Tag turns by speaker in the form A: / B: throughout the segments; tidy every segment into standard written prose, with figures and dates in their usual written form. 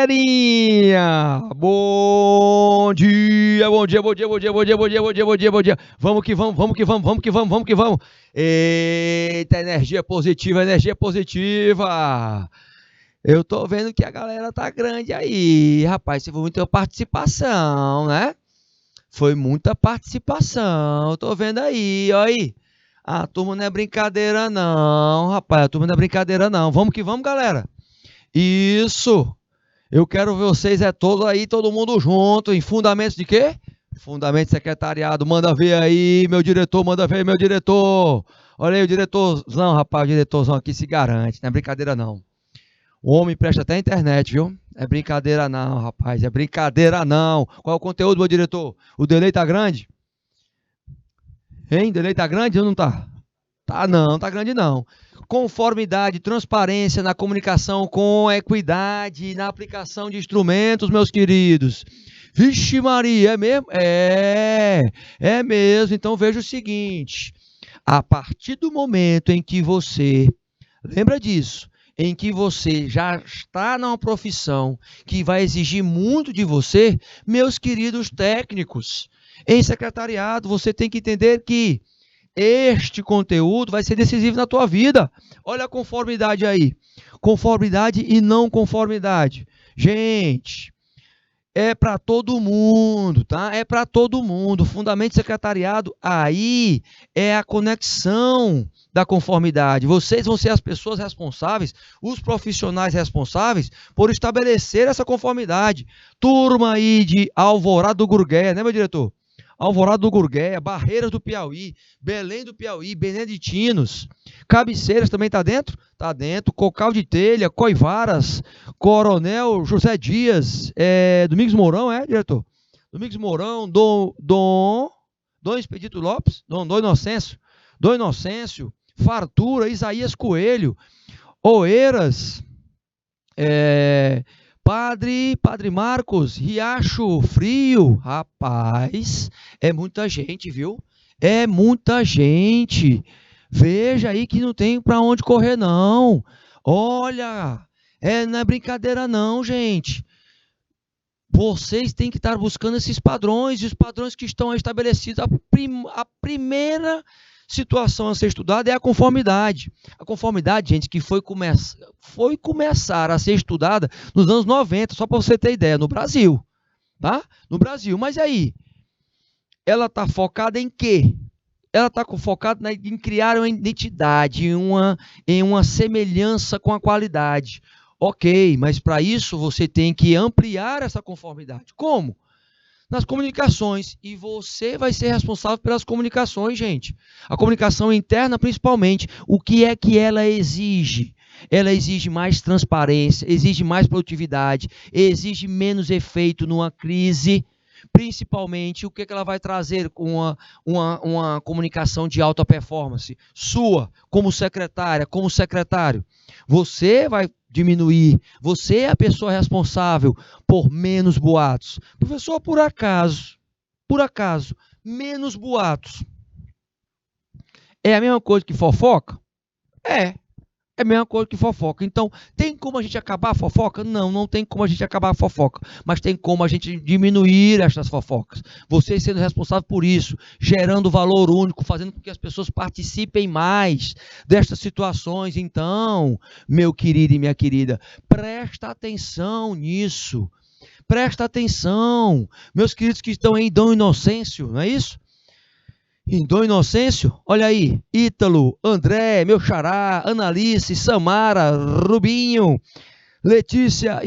A: galerinha! Bom dia, bom dia, bom dia, bom dia, bom dia, bom dia, bom dia, bom dia, bom dia. Vamos que vamos, vamos que vamos, vamos que vamos, vamos que vamos. Eita, energia positiva, energia positiva. Eu tô vendo que a galera tá grande aí, rapaz. Foi muita participação, né? Foi muita participação. Eu tô vendo aí, ó aí. A turma não é brincadeira não, rapaz. A turma não é brincadeira não. Vamos que vamos, galera. Isso. Eu quero ver vocês todo aí, todo mundo junto, em fundamentos de quê? Fundamento de secretariado. Manda ver aí, meu diretor, manda ver aí, meu diretor. Olha aí o diretorzão, rapaz, o diretorzão aqui se garante, não é brincadeira não. O homem presta até a internet, viu? É brincadeira não, rapaz, é brincadeira não. Qual é o conteúdo, meu diretor? O delay tá grande? Hein? Delay tá grande ou não tá? Tá não, tá grande não. Conformidade, transparência na comunicação com equidade, na aplicação de instrumentos, meus queridos. Vixe Maria, é mesmo? É mesmo. Então veja o seguinte, a partir do momento em que você, lembra disso, em que você já está numa profissão que vai exigir muito de você, meus queridos técnicos, em secretariado, você tem que entender que este conteúdo vai ser decisivo na tua vida. Olha a conformidade aí. Conformidade e não conformidade. Gente, é para todo mundo, tá? É para todo mundo. Fundamento de secretariado aí é a conexão da conformidade. Vocês vão ser as pessoas responsáveis, os profissionais responsáveis por estabelecer essa conformidade. Turma aí de Alvorada do Gurgueia, né, meu diretor? Alvorada do Gurgueia, Barreiras do Piauí, Belém do Piauí, Beneditinos, Cabeceiras também está dentro? Está dentro, Cocal de Telha, Coivaras, Coronel José Dias, Domingos Mourão, diretor? Domingos Mourão, Dom Expedito Lopes, Dom Inocêncio, Fartura, Isaías Coelho, Oeiras, Padre Marcos, Riacho Frio, rapaz, é muita gente, viu? É muita gente. Veja aí que não tem para onde correr, não. Olha, não é brincadeira não, gente. Vocês têm que estar buscando esses padrões, e os padrões que estão estabelecidos. A primeira situação a ser estudada é a conformidade. A conformidade, gente, que foi começar a ser estudada nos anos 90, só para você ter ideia, no Brasil. Tá? No Brasil. Mas aí, ela está focada em quê? Ela está focada em criar uma identidade, em uma semelhança com a qualidade. Ok, mas para isso você tem que ampliar essa conformidade. Como? Nas comunicações, e você vai ser responsável pelas comunicações, gente. A comunicação interna, principalmente, o que é que ela exige? Ela exige mais transparência, exige mais produtividade, exige menos efeito numa crise. Principalmente, o que ela vai trazer com uma comunicação de alta performance? Sua, como secretária, como secretário. Você vai diminuir, você é a pessoa responsável por menos boatos. Professor, por acaso, menos boatos é a mesma coisa que fofoca? É a mesma coisa que fofoca. Então, tem como a gente acabar a fofoca? Não, não tem como a gente acabar a fofoca. Mas tem como a gente diminuir estas fofocas. Vocês sendo responsáveis por isso, gerando valor único, fazendo com que as pessoas participem mais destas situações. Então, meu querido e minha querida, presta atenção nisso. Presta atenção. Meus queridos que estão em Dom Inocêncio, não é isso? Em Dom Inocêncio, olha aí, Ítalo, André, meu xará, Analice, Samara, Rubinho, Letícia,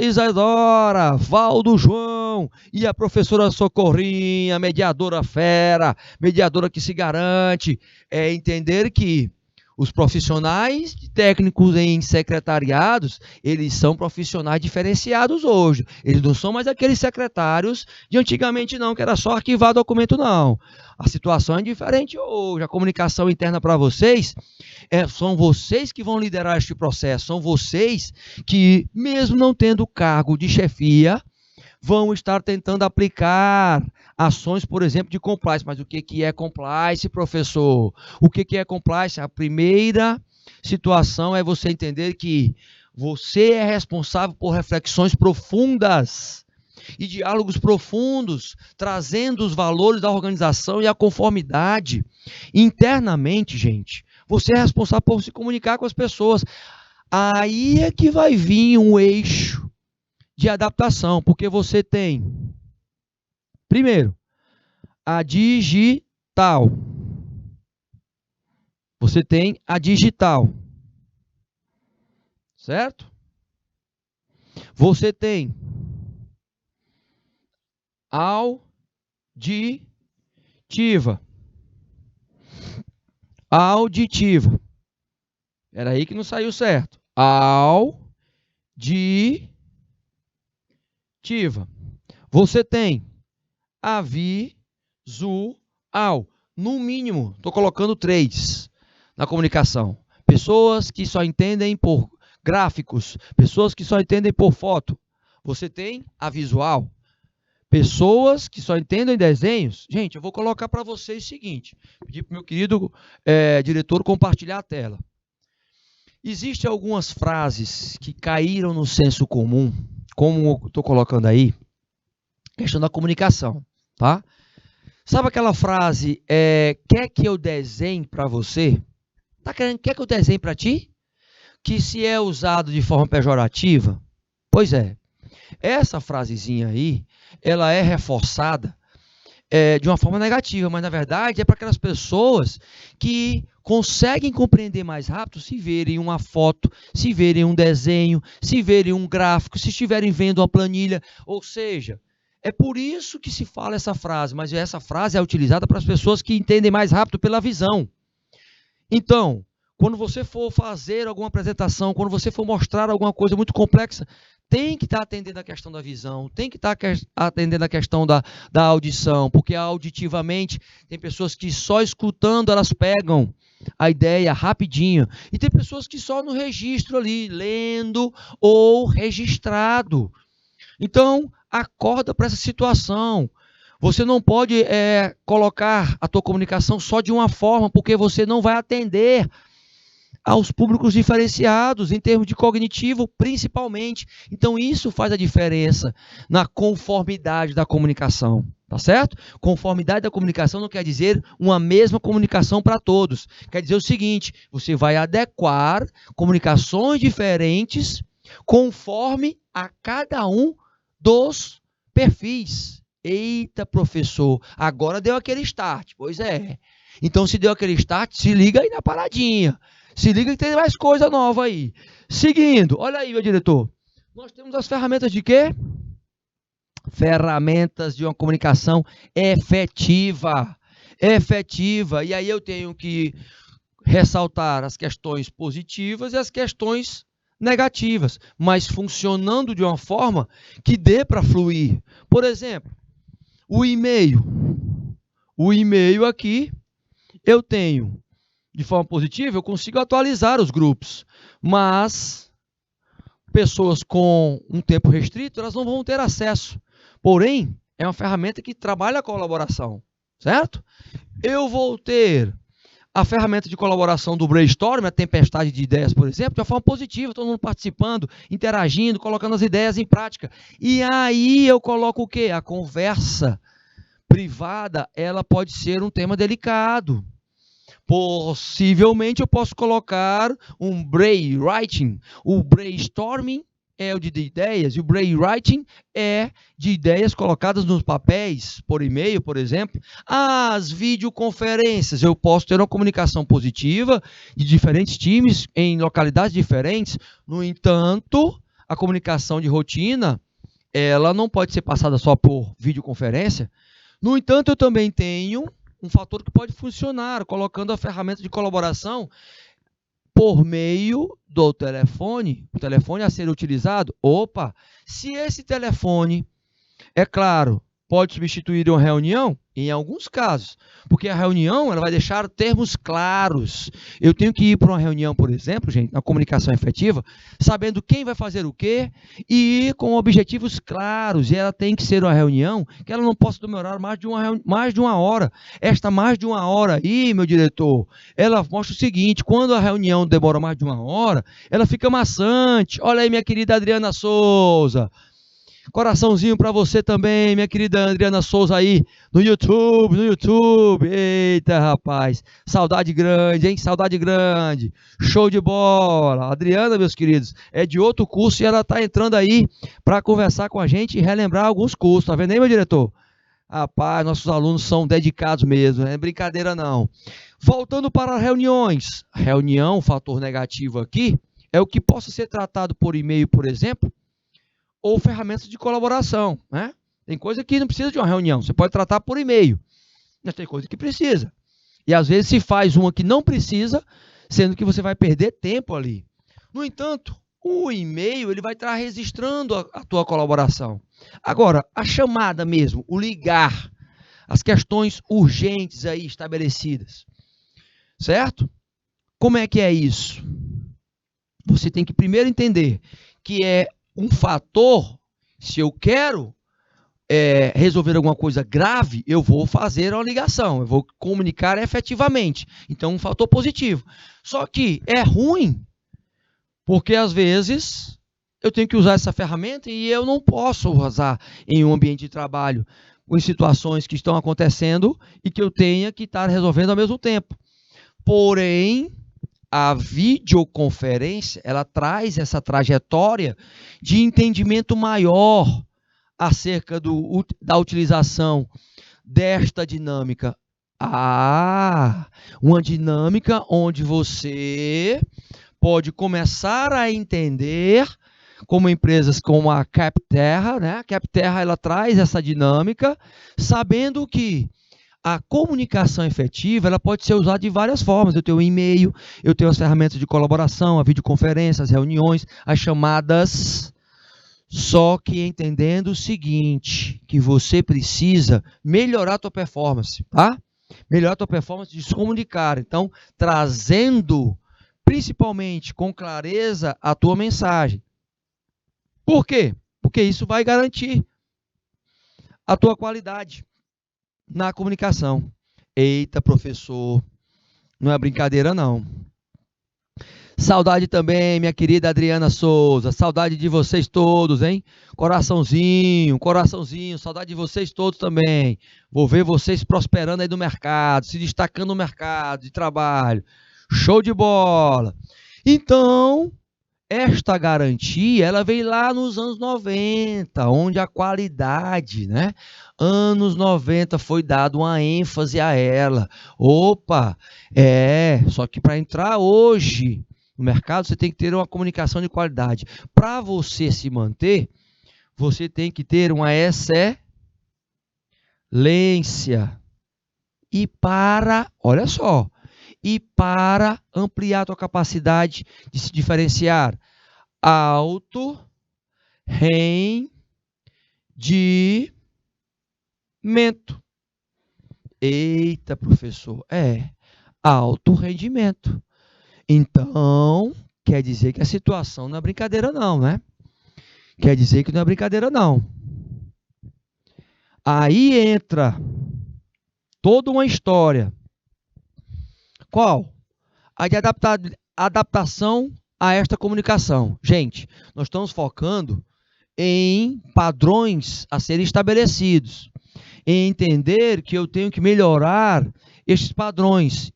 A: Isadora, Valdo João e a professora Socorrinha, mediadora fera, mediadora que se garante, entender que os profissionais técnicos em secretariados, eles são profissionais diferenciados hoje. Eles não são mais aqueles secretários de antigamente não, que era só arquivar documento não. A situação é diferente hoje. A comunicação interna para vocês, são vocês que vão liderar este processo. São vocês que, mesmo não tendo cargo de chefia, vão estar tentando aplicar ações, por exemplo, de compliance. Mas o que é compliance, professor? O que é compliance? A primeira situação é você entender que Você é responsável por reflexões profundas e diálogos profundos, trazendo os valores da organização e a conformidade. Internamente, gente, você é responsável por se comunicar com as pessoas. Aí é que vai vir um eixo de adaptação, porque você tem, primeiro, a digital. Você tem a digital. Certo? Você tem auditiva. Auditiva. Era aí que não saiu certo. Auditiva. Você tem a visual. No mínimo, estou colocando 3 na comunicação. Pessoas que só entendem por gráficos, pessoas que só entendem por foto. Você tem a visual. Pessoas que só entendem desenhos. Gente, eu vou colocar para vocês o seguinte. Pedir para o meu querido diretor compartilhar a tela. Existem algumas frases que caíram no senso comum, como eu estou colocando aí, questão da comunicação, tá? Sabe aquela frase, quer que eu desenhe para você? Quer que eu desenhe para ti? Que se é usado de forma pejorativa? Pois é. Essa frasezinha aí, ela é reforçada de uma forma negativa, mas na verdade é para aquelas pessoas que conseguem compreender mais rápido se verem uma foto, se verem um desenho, se verem um gráfico, se estiverem vendo uma planilha, ou seja, é por isso que se fala essa frase, mas essa frase é utilizada para as pessoas que entendem mais rápido pela visão. Então, quando você for fazer alguma apresentação, quando você for mostrar alguma coisa muito complexa, tem que estar atendendo a questão da visão, tem que estar atendendo a questão da audição, porque auditivamente tem pessoas que só escutando elas pegam a ideia rapidinho, e tem pessoas que só no registro ali, lendo ou registrado. Então, acorda para essa situação. Você não pode colocar a tua comunicação só de uma forma, porque você não vai atender aos públicos diferenciados, em termos de cognitivo, principalmente. Então, isso faz a diferença na conformidade da comunicação, tá certo? Conformidade da comunicação não quer dizer uma mesma comunicação para todos. Quer dizer o seguinte, você vai adequar comunicações diferentes conforme a cada um dos perfis. Eita, professor, agora deu aquele start. Pois é. Então, se deu aquele start, se liga aí na paradinha. Se liga que tem mais coisa nova aí. Seguindo, olha aí, meu diretor. Nós temos as ferramentas de quê? Ferramentas de uma comunicação efetiva. Efetiva. E aí eu tenho que ressaltar as questões positivas e as questões negativas, mas funcionando de uma forma que dê para fluir. Por exemplo, o e-mail. O e-mail aqui, eu tenho de forma positiva, eu consigo atualizar os grupos, mas pessoas com um tempo restrito, elas não vão ter acesso. Porém, é uma ferramenta que trabalha a colaboração, certo? Eu vou ter a ferramenta de colaboração do brainstorm, a tempestade de ideias, por exemplo, de uma forma positiva, todo mundo participando, interagindo, colocando as ideias em prática. E aí eu coloco o quê? A conversa privada, ela pode ser um tema delicado. Possivelmente eu posso colocar um brainwriting. O brainstorming é o de ideias e o brainwriting é de ideias colocadas nos papéis, por e-mail, por exemplo. As videoconferências, eu posso ter uma comunicação positiva de diferentes times em localidades diferentes. No entanto, a comunicação de rotina, ela não pode ser passada só por videoconferência. No entanto, eu também tenho um fator que pode funcionar, colocando a ferramenta de colaboração por meio do telefone, o telefone a ser utilizado. Opa, se esse telefone, é claro, pode substituir uma reunião? Em alguns casos, porque a reunião ela vai deixar termos claros. Eu tenho que ir para uma reunião, por exemplo, gente, na comunicação efetiva, sabendo quem vai fazer o quê e com objetivos claros. E ela tem que ser uma reunião que ela não possa demorar mais de uma hora. Esta mais de uma hora aí, meu diretor, ela mostra o seguinte: quando a reunião demora mais de uma hora, ela fica maçante. Olha aí, minha querida Adriana Souza. Coraçãozinho para você também, minha querida Adriana Souza aí, no YouTube. Eita, rapaz. Saudade grande, hein? Saudade grande. Show de bola. Adriana, meus queridos, é de outro curso e ela tá entrando aí para conversar com a gente e relembrar alguns cursos. Tá vendo aí, meu diretor? Rapaz, nossos alunos são dedicados mesmo, não é brincadeira não. Voltando para reuniões. Reunião, fator negativo aqui, é o que possa ser tratado por e-mail, por exemplo, ou ferramentas de colaboração, né? Tem coisa que não precisa de uma reunião, você pode tratar por e-mail, mas tem coisa que precisa. E às vezes se faz uma que não precisa, sendo que você vai perder tempo ali. No entanto, o e-mail ele vai estar registrando a tua colaboração. Agora, a chamada mesmo, o ligar, as questões urgentes aí estabelecidas, certo? Como é que é isso? Você tem que primeiro entender que é um fator, se eu quero resolver alguma coisa grave, eu vou fazer uma ligação, eu vou comunicar efetivamente. Então, um fator positivo. Só que é ruim, porque às vezes eu tenho que usar essa ferramenta e eu não posso usar em um ambiente de trabalho, em situações que estão acontecendo e que eu tenha que estar resolvendo ao mesmo tempo. Porém, a videoconferência, ela traz essa trajetória de entendimento maior acerca da utilização desta dinâmica. Uma dinâmica onde você pode começar a entender, como empresas como a Capterra, né? A Capterra, ela traz essa dinâmica, sabendo que a comunicação efetiva ela pode ser usada de várias formas. Eu tenho o e-mail, eu tenho as ferramentas de colaboração, a videoconferência, as reuniões, as chamadas. Só que entendendo o seguinte, que você precisa melhorar a tua performance, tá? Melhorar a tua performance de se comunicar. Então, trazendo principalmente com clareza a tua mensagem. Por quê? Porque isso vai garantir a tua qualidade na comunicação. Eita, professor, não é brincadeira não. Saudade também, minha querida Adriana Souza, saudade de vocês todos, hein? Coraçãozinho, saudade de vocês todos também. Vou ver vocês prosperando aí no mercado, se destacando no mercado de trabalho. Show de bola! Então, esta garantia, ela veio lá nos anos 90, onde a qualidade, né? Anos 90 foi dado uma ênfase a ela. Opa, só que para entrar hoje no mercado, você tem que ter uma comunicação de qualidade. Para você se manter, você tem que ter uma excelência. Olha só, e para ampliar a tua capacidade de se diferenciar, alto rendimento. Eita, professor, alto rendimento. Então, quer dizer que a situação não é brincadeira não, né? Quer dizer que não é brincadeira não. Aí entra toda uma história. Qual? A de adaptação a esta comunicação. Gente, nós estamos focando em padrões a serem estabelecidos, em entender que eu tenho que melhorar estes padrões.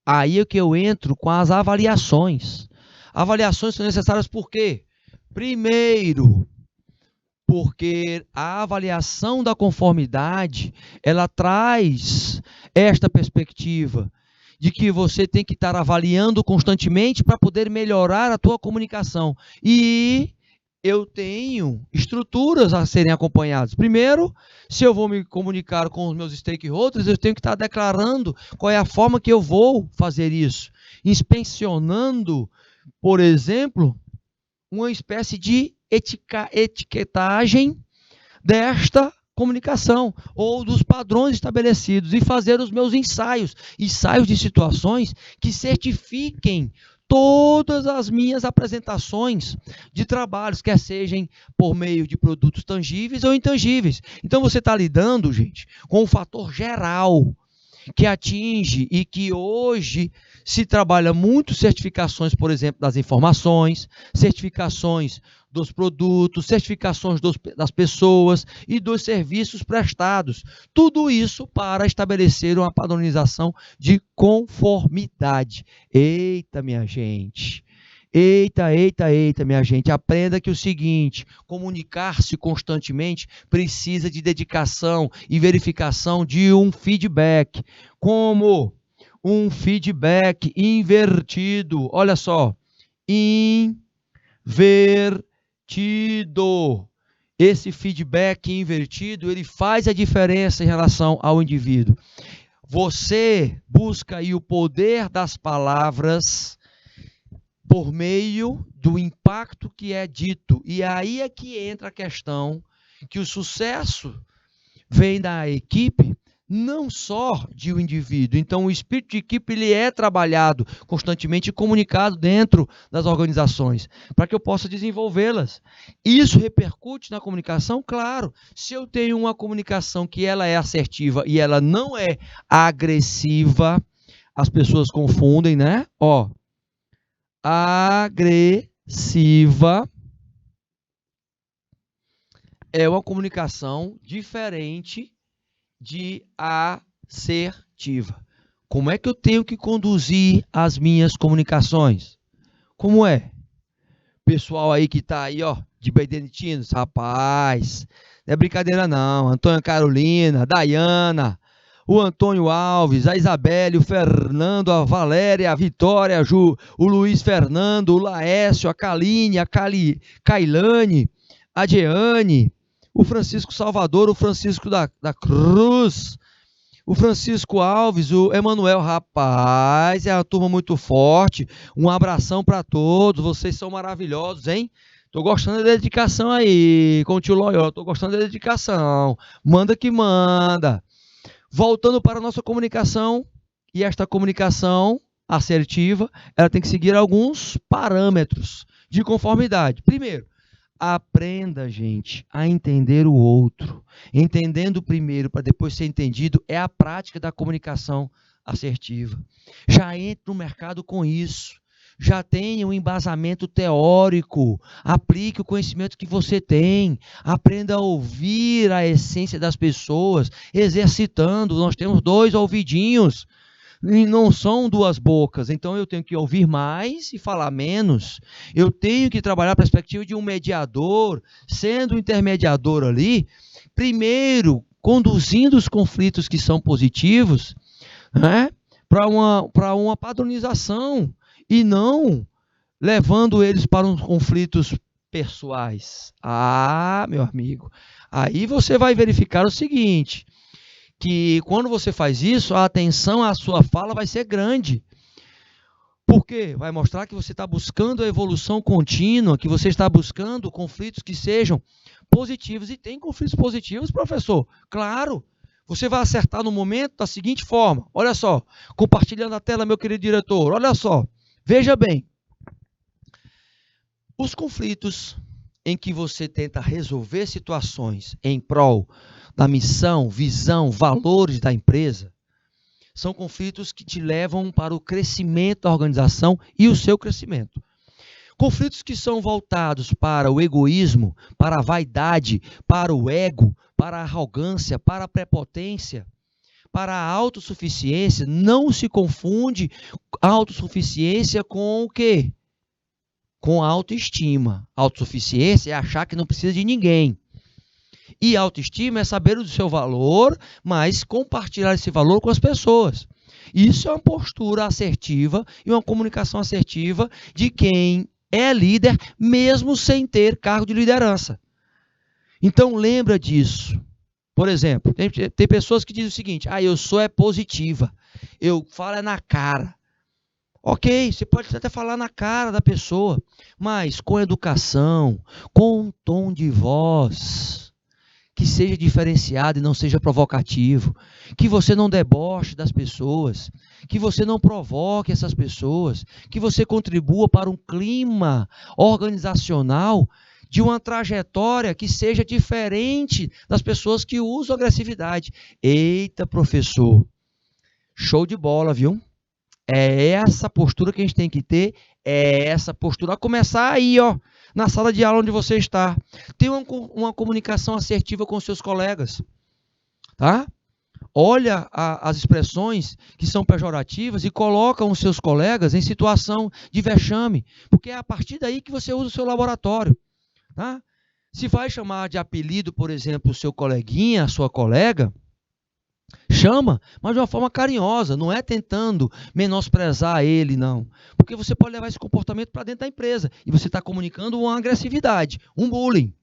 A: Aí é que eu entro com as avaliações. Avaliações são necessárias por quê? Primeiro, porque a avaliação da conformidade, ela traz esta perspectiva de que você tem que estar avaliando constantemente para poder melhorar a tua comunicação. E eu tenho estruturas a serem acompanhadas. Primeiro, se eu vou me comunicar com os meus stakeholders, eu tenho que estar declarando qual é a forma que eu vou fazer isso. Inspecionando, por exemplo, uma espécie de etiquetagem desta comunicação ou dos padrões estabelecidos e fazer os meus ensaios de situações que certifiquem todas as minhas apresentações de trabalhos, quer sejam por meio de produtos tangíveis ou intangíveis. Então você está lidando, gente, com um fator geral que atinge e que hoje se trabalha muito certificações, por exemplo, das informações, certificações dos produtos, certificações das pessoas e dos serviços prestados. Tudo isso para estabelecer uma padronização de conformidade. Eita, minha gente! Eita, minha gente, aprenda que o seguinte, comunicar-se constantemente precisa de dedicação e verificação de um feedback. Como? Um feedback invertido. Olha só, invertido. Esse feedback invertido, ele faz a diferença em relação ao indivíduo. Você busca aí o poder das palavras por meio do impacto que é dito. E aí é que entra a questão que o sucesso vem da equipe, não só de um indivíduo. Então, o espírito de equipe ele é trabalhado constantemente e comunicado dentro das organizações, para que eu possa desenvolvê-las. Isso repercute na comunicação? Claro. Se eu tenho uma comunicação que ela é assertiva e ela não é agressiva, as pessoas confundem, né? Agressiva é uma comunicação diferente de assertiva. Como é que eu tenho que conduzir as minhas comunicações? Como é? Pessoal aí que tá aí, de Beneditinos, rapaz, não é brincadeira não. Antônia Carolina, Dayana, o Antônio Alves, a Isabelle, o Fernando, a Valéria, a Vitória, o Luiz Fernando, o Laércio, a Kaline, a Kailane, a Jeane, o Francisco Salvador, o Francisco da Cruz, o Francisco Alves, o Emanuel, rapaz, é uma turma muito forte. Um abração para todos, vocês são maravilhosos, hein? Tô gostando da dedicação aí, com o tio Loyola, tô gostando da dedicação. Manda que manda. Voltando para a nossa comunicação, e esta comunicação assertiva, ela tem que seguir alguns parâmetros de conformidade. Primeiro, aprenda, gente, a entender o outro. Entendendo primeiro para depois ser entendido é a prática da comunicação assertiva. Já entre no mercado com isso. Já tenha um embasamento teórico, aplique o conhecimento que você tem, aprenda a ouvir a essência das pessoas, exercitando. Nós temos 2 ouvidinhos, e não são 2 bocas, então eu tenho que ouvir mais e falar menos. Eu tenho que trabalhar a perspectiva de um mediador, sendo um intermediador ali, primeiro conduzindo os conflitos que são positivos, né, para uma padronização, e não levando eles para uns conflitos pessoais. Meu amigo, aí você vai verificar o seguinte, que quando você faz isso, a atenção à sua fala vai ser grande. Por quê? Vai mostrar que você está buscando a evolução contínua, que você está buscando conflitos que sejam positivos. E tem conflitos positivos, professor? Claro. Você vai acertar no momento da seguinte forma. Olha só, compartilhando a tela, meu querido diretor. Olha só. Veja bem, os conflitos em que você tenta resolver situações em prol da missão, visão, valores da empresa, são conflitos que te levam para o crescimento da organização e o seu crescimento. Conflitos que são voltados para o egoísmo, para a vaidade, para o ego, para a arrogância, para a prepotência, para a autossuficiência. Não se confunde autossuficiência com o quê? Com autoestima. Autossuficiência é achar que não precisa de ninguém. E autoestima é saber do seu valor, mas compartilhar esse valor com as pessoas. Isso é uma postura assertiva e uma comunicação assertiva de quem é líder, mesmo sem ter cargo de liderança. Então, lembra disso. Por exemplo, tem pessoas que dizem o seguinte, eu sou positiva, eu falo na cara. Ok, você pode até falar na cara da pessoa, mas com educação, com um tom de voz que seja diferenciado e não seja provocativo, que você não deboche das pessoas, que você não provoque essas pessoas, que você contribua para um clima organizacional de uma trajetória que seja diferente das pessoas que usam agressividade. Eita, professor, show de bola, viu? É essa postura que a gente tem que ter, é essa postura. A começar aí, ó, na sala de aula onde você está. Tenha uma comunicação assertiva com seus colegas, tá? Olha as expressões que são pejorativas e coloca os seus colegas em situação de vexame, porque é a partir daí que você usa o seu laboratório, tá? Se vai chamar de apelido, por exemplo, o seu coleguinha, a sua colega, chama, mas de uma forma carinhosa, não é tentando menosprezar ele, não. Porque você pode levar esse comportamento para dentro da empresa e você está comunicando uma agressividade, um bullying,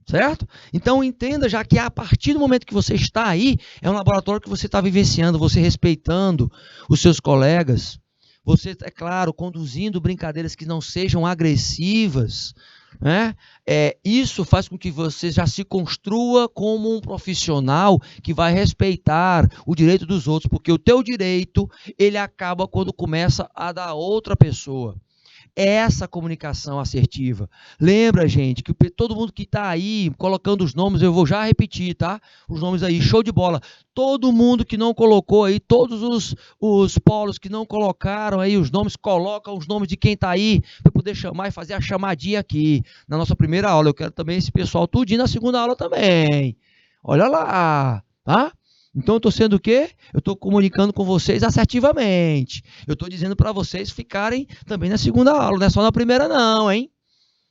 A: certo? Então entenda já que a partir do momento que você está aí, é um laboratório que você está vivenciando, você respeitando os seus colegas, você, é claro, conduzindo brincadeiras que não sejam agressivas, né? Isso faz com que você já se construa como um profissional que vai respeitar o direito dos outros, porque o teu direito, ele acaba quando começa a da outra pessoa. Essa comunicação assertiva. Lembra, gente, que todo mundo que está aí colocando os nomes, eu vou já repetir, tá? Os nomes aí, show de bola. Todo mundo que não colocou aí, todos os polos que não colocaram aí os nomes, colocam os nomes de quem está aí, para poder chamar e fazer a chamadinha aqui. Na nossa primeira aula, eu quero também esse pessoal tudinho na segunda aula também. Olha lá, tá? Então eu estou sendo o quê? Eu estou comunicando com vocês assertivamente. Eu estou dizendo para vocês ficarem também na segunda aula. Não é só na primeira não, hein?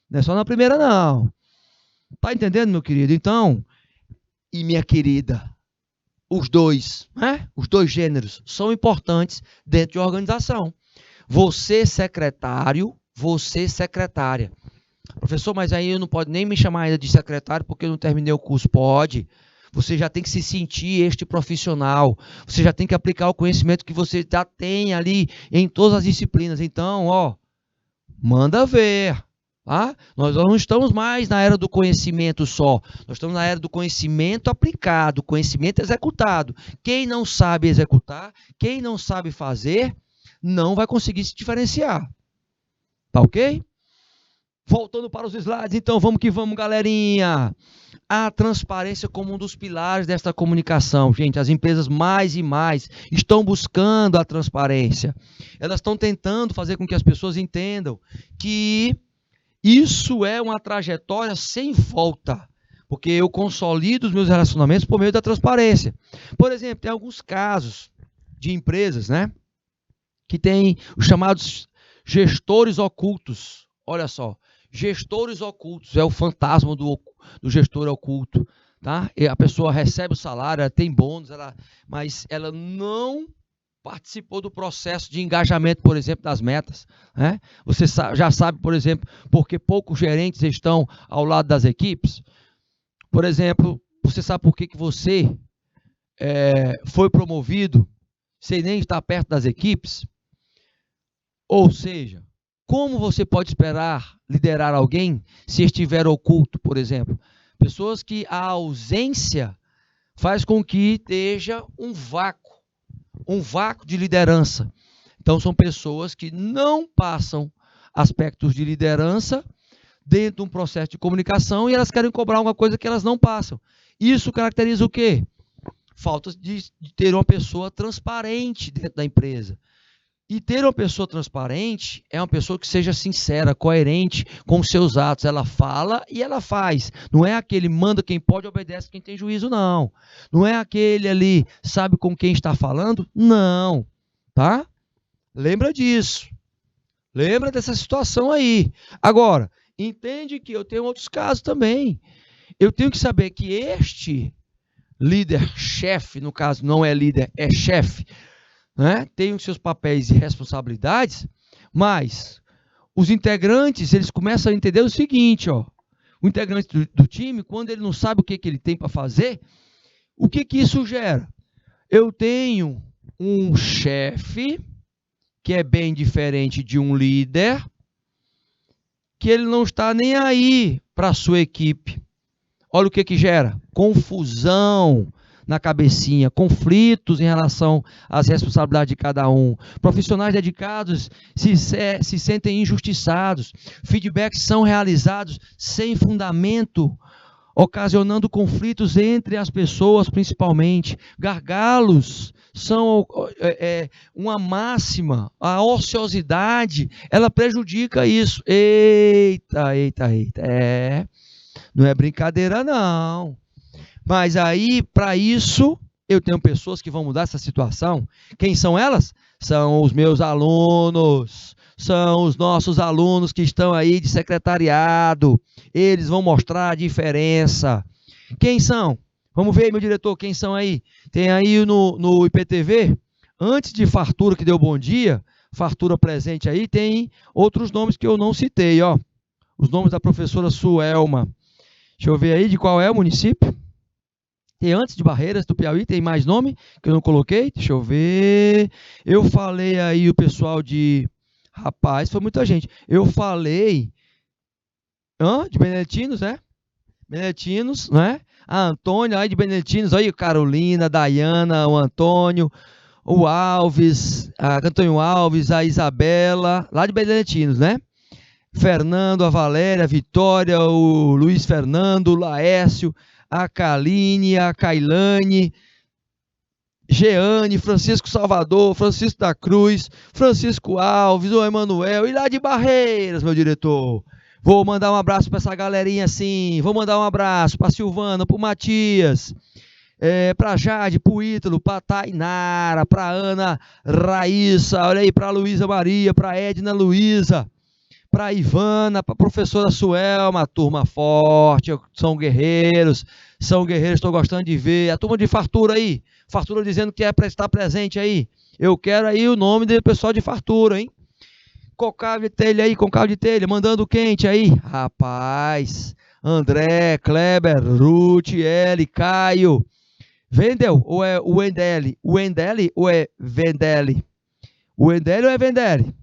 A: Não é só na primeira não. Tá entendendo, meu querido? Então, e minha querida, os dois, né? Os dois gêneros são importantes dentro de uma organização. Você secretário, você secretária. Professor, mas aí eu não pode nem me chamar ainda de secretário porque eu não terminei o curso. Pode. Você já tem que se sentir este profissional. Você já tem que aplicar o conhecimento que você já tem ali em todas as disciplinas. Então, ó, manda ver. Tá? Nós não estamos mais na era do conhecimento só. Nós estamos na era do conhecimento aplicado, conhecimento executado. Quem não sabe executar, quem não sabe fazer, não vai conseguir se diferenciar. Tá ok? Voltando para os slides, então vamos que vamos, galerinha. A transparência como um dos pilares desta comunicação. Gente, as empresas mais e mais estão buscando a transparência. Elas estão tentando fazer com que as pessoas entendam que isso é uma trajetória sem volta. Porque eu consolido os meus relacionamentos por meio da transparência. Por exemplo, tem alguns casos de empresas, né, que tem os chamados gestores ocultos. Olha só. Gestores ocultos, é o fantasma do gestor oculto, tá? E a pessoa recebe o salário, ela tem bônus, mas ela não participou do processo de engajamento, por exemplo, das metas, né? Você já sabe, por exemplo, porque poucos gerentes estão ao lado das equipes. Por exemplo, você sabe por que você foi promovido sem nem estar perto das equipes? Ou seja, como você pode esperar liderar alguém se estiver oculto, por exemplo? Pessoas que a ausência faz com que esteja um vácuo de liderança. Então, são pessoas que não passam aspectos de liderança dentro de um processo de comunicação e elas querem cobrar alguma coisa que elas não passam. Isso caracteriza o quê? Falta de ter uma pessoa transparente dentro da empresa. E ter uma pessoa transparente é uma pessoa que seja sincera, coerente com os seus atos. Ela fala e ela faz. Não é aquele manda quem pode, obedece quem tem juízo, não. Não é aquele ali, sabe com quem está falando? Não. Tá? Lembra disso. Lembra dessa situação aí. Agora, entende que eu tenho outros casos também. Eu tenho que saber que este líder-chefe, no caso não é líder, é chefe, né? Tem os seus papéis e responsabilidades, mas os integrantes, eles começam a entender o seguinte, ó, o integrante do time, quando ele não sabe o que ele tem para fazer, o que isso gera? Eu tenho um chefe, que é bem diferente de um líder, que ele não está nem aí para a sua equipe. olha o que gera: confusão na cabecinha, conflitos em relação às responsabilidades de cada um. Profissionais dedicados se sentem injustiçados. Feedbacks são realizados sem fundamento, ocasionando conflitos entre as pessoas, principalmente. Gargalos são uma máxima. A ociosidade, ela prejudica isso. Eita. Não é brincadeira, não. Mas aí, para isso, eu tenho pessoas que vão mudar essa situação. Quem são elas? São os meus alunos. São os nossos alunos que estão aí de secretariado. Eles vão mostrar a diferença. Quem são? Vamos ver aí, meu diretor, quem são aí? Tem aí no IPTV, antes de Fartura, que deu bom dia, Fartura presente aí, tem outros nomes que eu não citei, ó. Os nomes da professora Suelma. Deixa eu ver aí de qual é o município. Tem antes de Barreiras do Piauí, tem mais nome que eu não coloquei? Deixa eu ver. Eu falei aí o pessoal de... Rapaz, foi muita gente. Eu falei... de Beneditinos, né? Beneditinos, né? A Antônia aí de Beneditinos. Aí, Carolina, Dayana, o Antônio, o Alves, Antônio Alves, a Isabela, lá de Beneditinos, né? Fernando, a Valéria, a Vitória, o Luiz Fernando, o Laércio, a Kaline, a Kailane, Jeane, Francisco Salvador, Francisco da Cruz, Francisco Alves, o Emanuel, e lá de Barreiras, meu diretor. Vou mandar um abraço para essa galerinha assim, vou mandar um abraço para Silvana, para o Matias, para Jade, para o Ítalo, para Tainara, para Ana Raíssa, olha aí, para Luísa Maria, para Edna Luísa, para a Ivana, para a professora Suelma, turma forte, são guerreiros, estou gostando de ver. A turma de Fartura aí, Fartura dizendo que é para estar presente aí. Eu quero aí o nome do pessoal de Fartura, hein? Concavo de telha, mandando quente aí. Rapaz, André, Kleber, Ruth, Eli, Caio, Vendel ou é o Wendeli? O Wendeli ou é Vendeli? O Wendeli ou é Vendeli?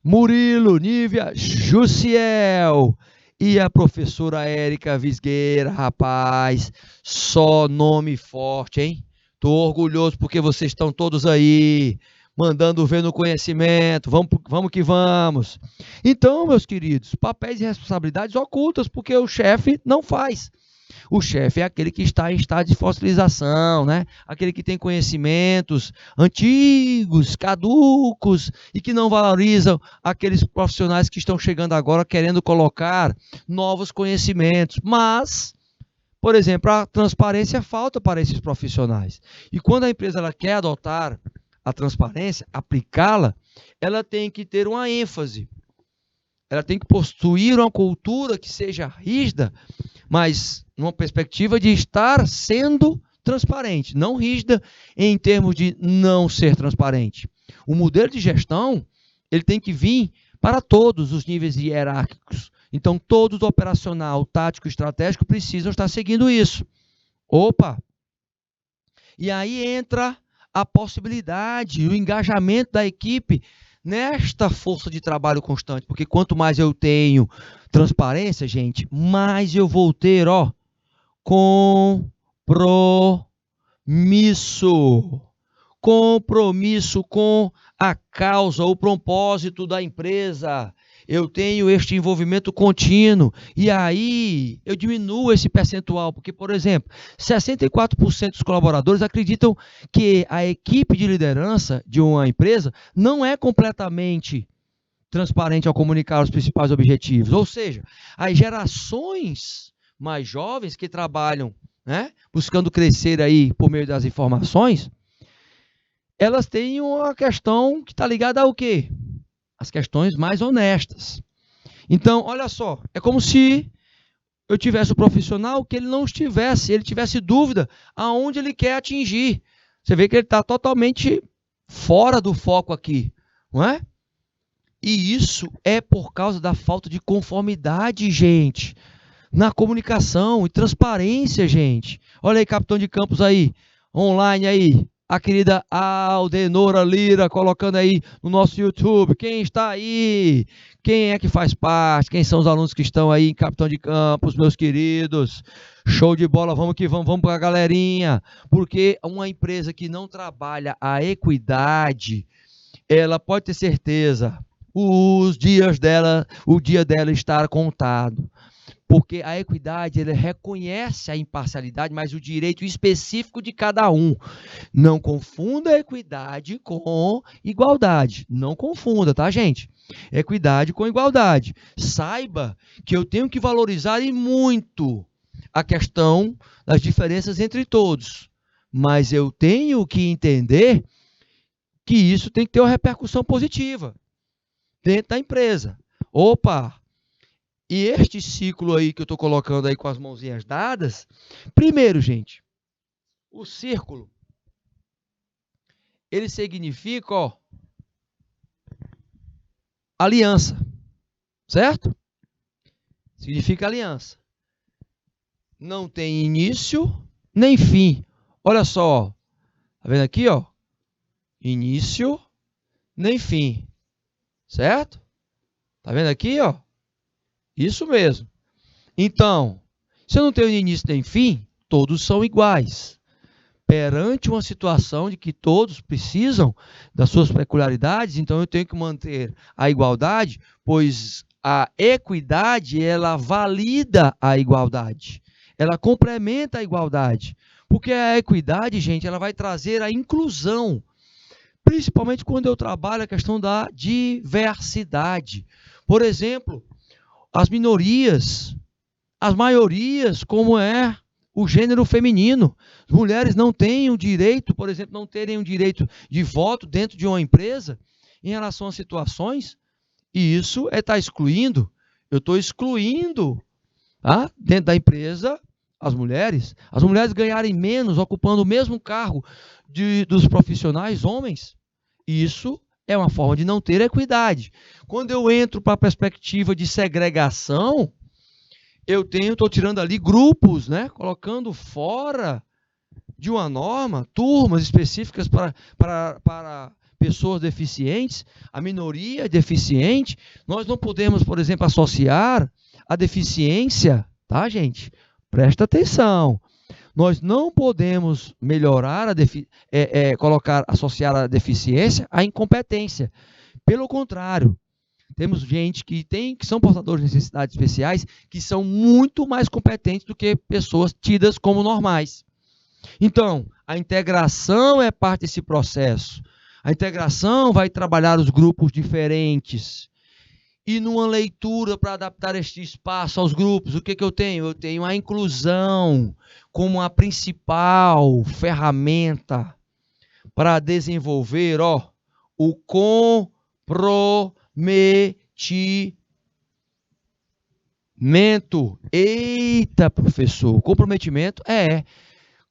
A: Murilo, Nívia, Jussiel e a professora Érica Visgueira, rapaz, só nome forte, hein? Tô orgulhoso porque vocês estão todos aí, mandando ver no conhecimento, vamos que vamos. Então, meus queridos, papéis e responsabilidades ocultas, porque o chefe não faz. O chefe é aquele que está em estado de fossilização, né? Aquele que tem conhecimentos antigos, caducos e que não valorizam aqueles profissionais que estão chegando agora querendo colocar novos conhecimentos. Mas, por exemplo, a transparência falta para esses profissionais. E quando a empresa ela quer adotar a transparência, aplicá-la, ela tem que ter uma ênfase. Ela tem que possuir uma cultura que seja rígida, mas numa perspectiva de estar sendo transparente, não rígida em termos de não ser transparente. O modelo de gestão, ele tem que vir para todos os níveis hierárquicos. Então, todos operacional, tático, estratégico precisam estar seguindo isso. Opa! E aí entra a possibilidade, o engajamento da equipe nesta força de trabalho constante, porque quanto mais eu tenho transparência, gente, mais eu vou ter, compromisso com a causa, o propósito da empresa. Eu tenho este envolvimento contínuo, e aí eu diminuo esse percentual, porque, por exemplo, 64% dos colaboradores acreditam que a equipe de liderança de uma empresa não é completamente transparente ao comunicar os principais objetivos, ou seja, as gerações mais jovens que trabalham, buscando crescer aí por meio das informações, elas têm uma questão que está ligada ao quê? As questões mais honestas. Então, olha só, é como se eu tivesse um profissional que ele tivesse dúvida aonde ele quer atingir. Você vê que ele está totalmente fora do foco aqui, não é? E isso é por causa da falta de conformidade, gente, na comunicação e transparência, gente. Olha aí, capitão de campos aí, online aí, A querida Aldenora Lira colocando aí no nosso YouTube. Quem está aí? Quem é que faz parte? Quem são os alunos que estão aí em Capitão de Campos, meus queridos? Show de bola, vamos que vamos, vamos para a galerinha. Porque uma empresa que não trabalha a equidade, ela pode ter certeza, os dias dela, o dia dela está contado. Porque a equidade, ele reconhece a imparcialidade, mas o direito específico de cada um. Não confunda equidade com igualdade. Não confunda, tá, gente? Equidade com igualdade. Saiba que eu tenho que valorizar e muito a questão das diferenças entre todos. Mas eu tenho que entender que isso tem que ter uma repercussão positiva dentro da empresa. Opa! E este ciclo aí que eu estou colocando aí com as mãozinhas dadas, primeiro, gente, o círculo, ele significa, ó, aliança, certo? Significa aliança. Não tem início nem fim. Olha só, tá vendo aqui, ó? Início nem fim, certo? Tá vendo aqui, ó? Isso mesmo. Então, se eu não tenho início nem fim, todos são iguais. Perante uma situação de que todos precisam das suas peculiaridades, então eu tenho que manter a igualdade, pois a equidade, ela valida a igualdade. Ela complementa a igualdade. Porque a equidade, gente, ela vai trazer a inclusão. Principalmente quando eu trabalho a questão da diversidade. Por exemplo, as minorias, as maiorias, como é o gênero feminino. As mulheres não têm o direito, por exemplo, não terem o direito de voto dentro de uma empresa em relação a situações, e isso está excluindo. Eu estou excluindo, tá, dentro da empresa as mulheres ganharem menos, ocupando o mesmo cargo dos profissionais homens. Isso é uma forma de não ter equidade. Quando eu entro para a perspectiva de segregação, eu estou tirando ali grupos, né? Colocando fora de uma norma, turmas específicas para pessoas deficientes, a minoria deficiente. Nós não podemos, por exemplo, associar a deficiência, tá, gente? Presta atenção. Nós não podemos melhorar, associar a deficiência à incompetência. Pelo contrário, temos gente que são portadores de necessidades especiais, que são muito mais competentes do que pessoas tidas como normais. Então, a integração é parte desse processo. A integração vai trabalhar os grupos diferentes. E numa leitura para adaptar este espaço aos grupos, o que eu tenho? Eu tenho a inclusão como a principal ferramenta para desenvolver, ó, o comprometimento. Eita, professor, comprometimento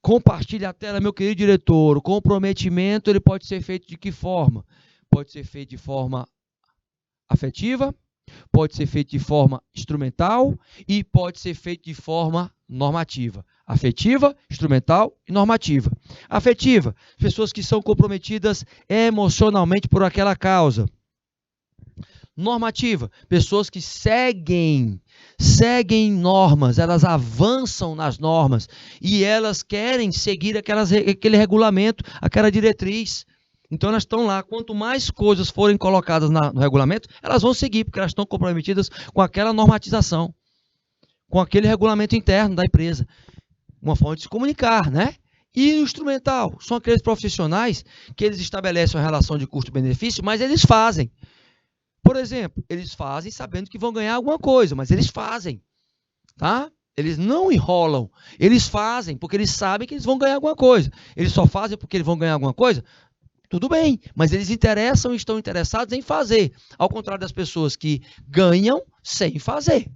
A: compartilha a tela, meu querido diretor. O comprometimento, ele pode ser feito de que forma? Pode ser feito de forma afetiva, pode ser feito de forma instrumental e pode ser feito de forma normativa. Afetiva, instrumental e normativa. Afetiva, pessoas que são comprometidas emocionalmente por aquela causa. Normativa, pessoas que seguem normas, elas avançam nas normas e elas querem seguir aquele regulamento, aquela diretriz. Então elas estão lá, quanto mais coisas forem colocadas no regulamento, elas vão seguir, porque elas estão comprometidas com aquela normatização, com aquele regulamento interno da empresa. Uma forma de se comunicar, né? E o instrumental, são aqueles profissionais que eles estabelecem uma relação de custo-benefício, mas eles fazem. Por exemplo, eles fazem sabendo que vão ganhar alguma coisa, mas eles fazem, tá? Eles não enrolam, eles fazem porque eles sabem que eles vão ganhar alguma coisa. Eles só fazem porque eles vão ganhar alguma coisa? Tudo bem, mas eles estão interessados em fazer, ao contrário das pessoas que ganham sem fazer,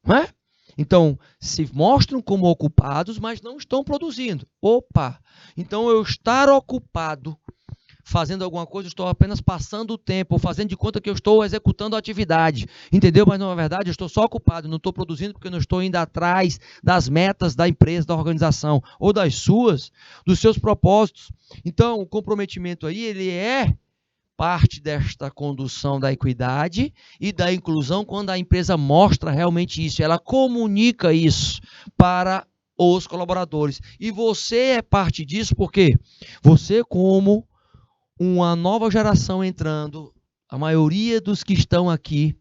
A: não é? Então, se mostram como ocupados, mas não estão produzindo. Opa! Então, eu estar ocupado fazendo alguma coisa, eu estou apenas passando o tempo, ou fazendo de conta que eu estou executando a atividade, entendeu? Mas na verdade eu estou só ocupado, não estou produzindo porque eu não estou indo atrás das metas da empresa, da organização, ou das suas, dos seus propósitos. Então, o comprometimento aí, ele é parte desta condução da equidade e da inclusão quando a empresa mostra realmente isso, ela comunica isso para os colaboradores. E você é parte disso porque você, como uma nova geração entrando, a maioria dos que estão aqui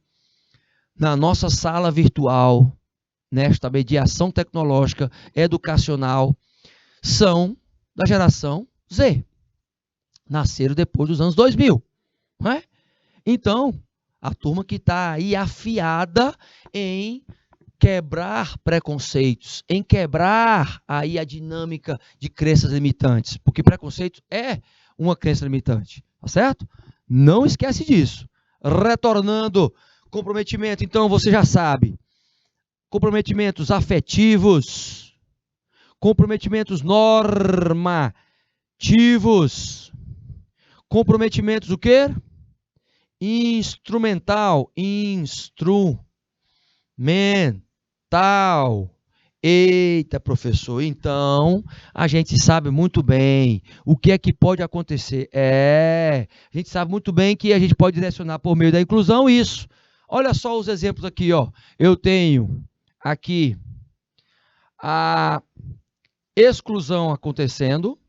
A: na nossa sala virtual, nesta mediação tecnológica educacional, são da geração Z. Nasceram depois dos anos 2000. Não é? Então, a turma que está aí afiada em quebrar preconceitos, em quebrar aí a dinâmica de crenças limitantes, porque preconceito é uma crença limitante, tá certo? Não esquece disso. Retornando, comprometimento, então você já sabe, comprometimentos afetivos, comprometimentos normativos, comprometimentos o quê? Instrumental, instrumental. Eita, professor, então a gente sabe muito bem o que é que pode acontecer. A gente sabe muito bem que a gente pode direcionar por meio da inclusão isso. Olha só os exemplos aqui, ó. Eu tenho aqui a exclusão acontecendo.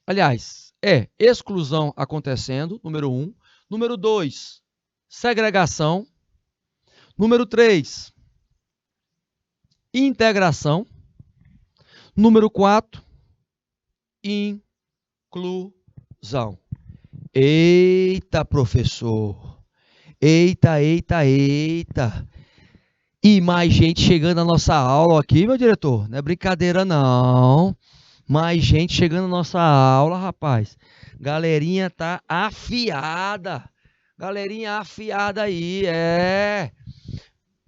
A: Aliás, exclusão acontecendo, número 1. Número 2, segregação. Número 3, integração. Número 4, inclusão. Eita, professor. Eita. E mais gente chegando na nossa aula aqui, meu diretor. Não é brincadeira, não. Mais gente chegando na nossa aula, rapaz. Galerinha tá afiada. Galerinha afiada aí,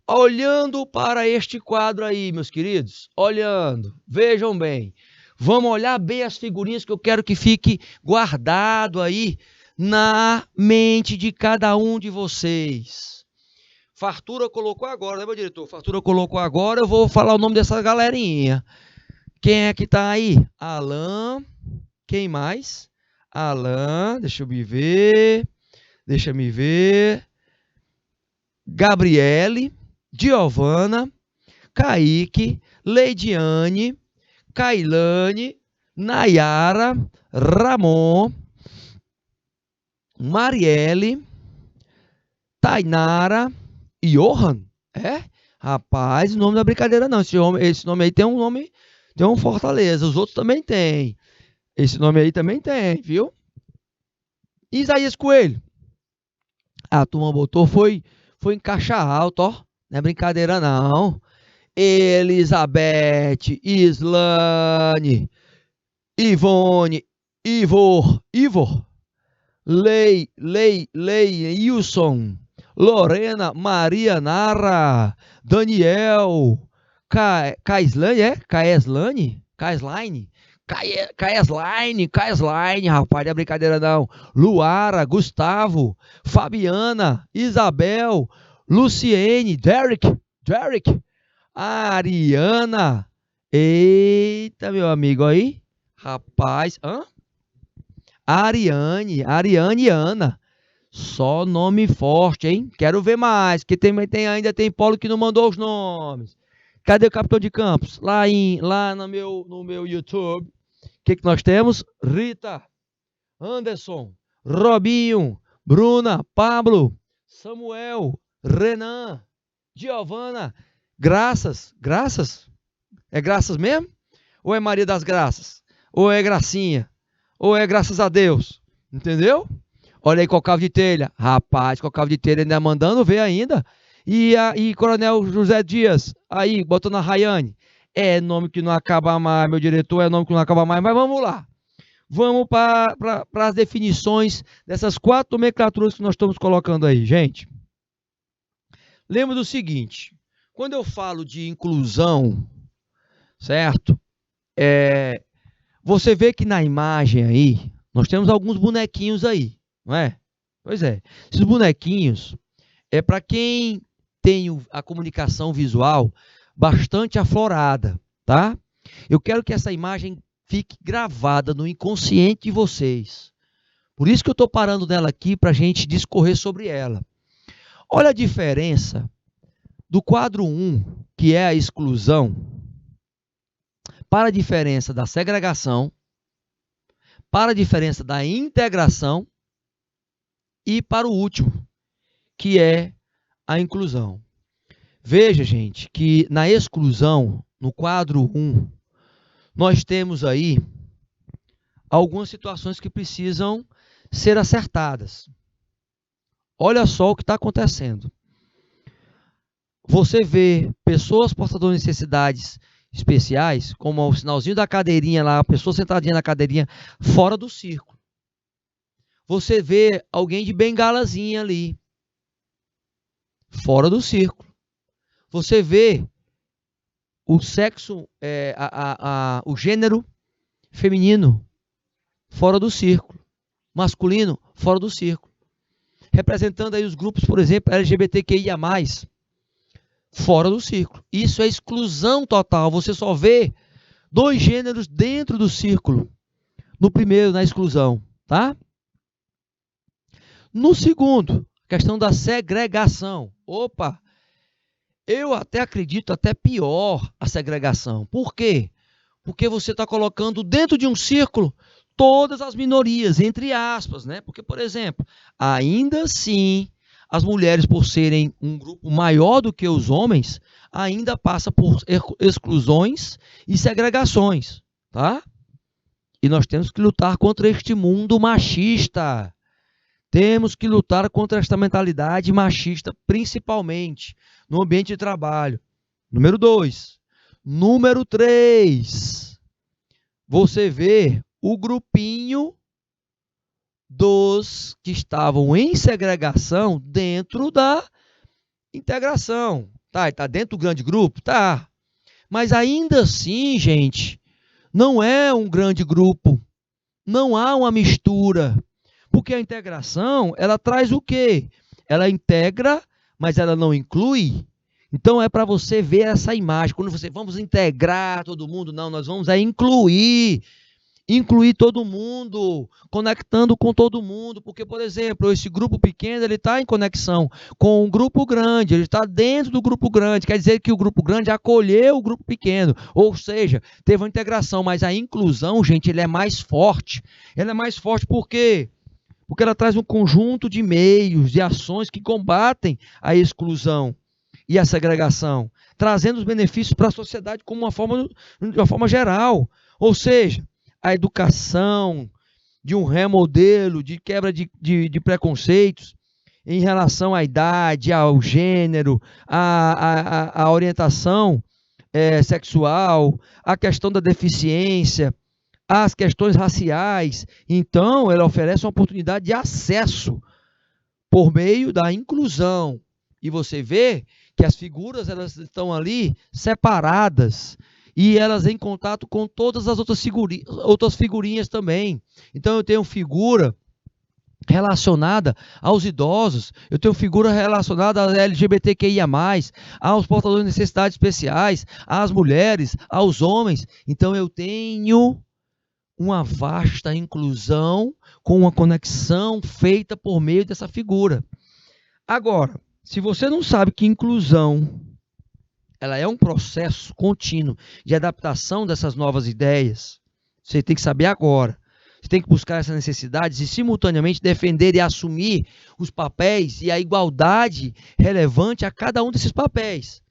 A: Olhando para este quadro aí, meus queridos. Olhando. Vejam bem. Vamos olhar bem as figurinhas que eu quero que fique guardado aí na mente de cada um de vocês. Fartura colocou agora, né, meu diretor? Fartura colocou agora, eu vou falar o nome dessa galerinha. Quem é que tá aí? Alan. Quem mais? Alan, deixa me ver. Gabriele, Giovana, Kaique, Leidiane, Kailane, Nayara, Ramon, Marielle, Tainara, Johan. Rapaz, o nome da brincadeira não. Esse nome aí tem um nome, tem um Fortaleza. Os outros também tem. Esse nome aí também tem, viu? Isaías Coelho. A turma botou, foi em caixa alta, ó. Não é brincadeira, não. Elizabeth, Islane, Ivone, Ivor, Leilson, Lorena, Maria Nara, Daniel, Caeslane, rapaz, não é brincadeira não. Luara, Gustavo, Fabiana, Isabel, Luciene, Derek, Ariana. Eita, meu amigo aí. Rapaz, Ariane e Ana. Só nome forte, hein? Quero ver mais, que ainda tem Paulo que não mandou os nomes. Cadê o capitão de campos? Lá no meu YouTube. O que nós temos? Rita, Anderson, Robinho, Bruna, Pablo, Samuel, Renan, Giovana, Graças. É Graças mesmo? Ou é Maria das Graças? Ou é Gracinha? Ou é Graças a Deus? Entendeu? Olha aí, Cocavo de Telha. Rapaz, Cocavo de Telha ainda mandando ver ainda. E Coronel José Dias, aí, botando a Rayane. É nome que não acaba mais, meu diretor, é nome que não acaba mais, mas vamos lá. Vamos para as definições dessas 4 nomenclaturas que nós estamos colocando aí, gente. Lembra do seguinte, quando eu falo de inclusão, certo? Você vê que na imagem aí, Nós temos alguns bonequinhos aí, não é? Pois é. Esses bonequinhos é para quem tem a comunicação visual bastante aflorada, tá? Eu quero que essa imagem fique gravada no inconsciente de vocês. Por isso que eu estou parando nela aqui para a gente discorrer sobre ela. Olha a diferença do quadro 1, que é a exclusão, para a diferença da segregação, para a diferença da integração e para o último, que é a inclusão. Veja, gente, que na exclusão, no quadro 1, nós temos aí algumas situações que precisam ser acertadas. Olha só o que está acontecendo. Você vê pessoas portadoras de necessidades especiais, como o sinalzinho da cadeirinha lá, a pessoa sentadinha na cadeirinha, fora do círculo. Você vê alguém de bengalazinha ali, fora do círculo. Você vê o sexo, o gênero feminino, fora do círculo. Masculino, fora do círculo. Representando aí os grupos, por exemplo, LGBTQIA+, fora do círculo. Isso é exclusão total. Você só vê 2 gêneros dentro do círculo. No primeiro, na exclusão, tá? No segundo, questão da segregação. Opa! Eu até acredito até pior a segregação. Por quê? Porque você está colocando dentro de um círculo todas as minorias, entre aspas, né? Porque, por exemplo, ainda assim, as mulheres, por serem um grupo maior do que os homens, ainda passa por exclusões e segregações, tá? E nós temos que lutar contra este mundo machista. Temos que lutar contra esta mentalidade machista, principalmente no ambiente de trabalho. Número 2. Número 3. Você vê o grupinho dos que estavam em segregação dentro da integração. Tá, está dentro do grande grupo? Tá. Mas ainda assim, gente, não é um grande grupo. Não há uma mistura. Porque a integração, ela traz o quê? Ela integra, mas ela não inclui. Então é para você ver essa imagem. Quando você vamos integrar todo mundo, não, nós vamos incluir todo mundo, conectando com todo mundo, porque, por exemplo, esse grupo pequeno, ele está em conexão com um grupo grande, ele está dentro do grupo grande, quer dizer que o grupo grande acolheu o grupo pequeno, ou seja, teve uma integração, mas a inclusão, gente, ele é mais forte. Ela é mais forte por quê? Porque ela traz um conjunto de meios, de ações que combatem a exclusão e a segregação, trazendo os benefícios para a sociedade de uma forma geral. Ou seja, a educação, de um remodelo, de quebra de preconceitos em relação à idade, ao gênero, à orientação sexual, a questão da deficiência, as questões raciais. Então, ela oferece uma oportunidade de acesso por meio da inclusão. E você vê que as figuras, elas estão ali separadas e elas em contato com todas as outras figurinhas também. Então, eu tenho figura relacionada aos idosos, eu tenho figura relacionada a LGBTQIA+, aos portadores de necessidades especiais, às mulheres, aos homens. Então, eu tenho uma vasta inclusão com uma conexão feita por meio dessa figura. Agora, se você não sabe que inclusão ela é um processo contínuo de adaptação dessas novas ideias, você tem que saber agora. Você tem que buscar essas necessidades e, simultaneamente, defender e assumir os papéis e a igualdade relevante a cada um desses papéis.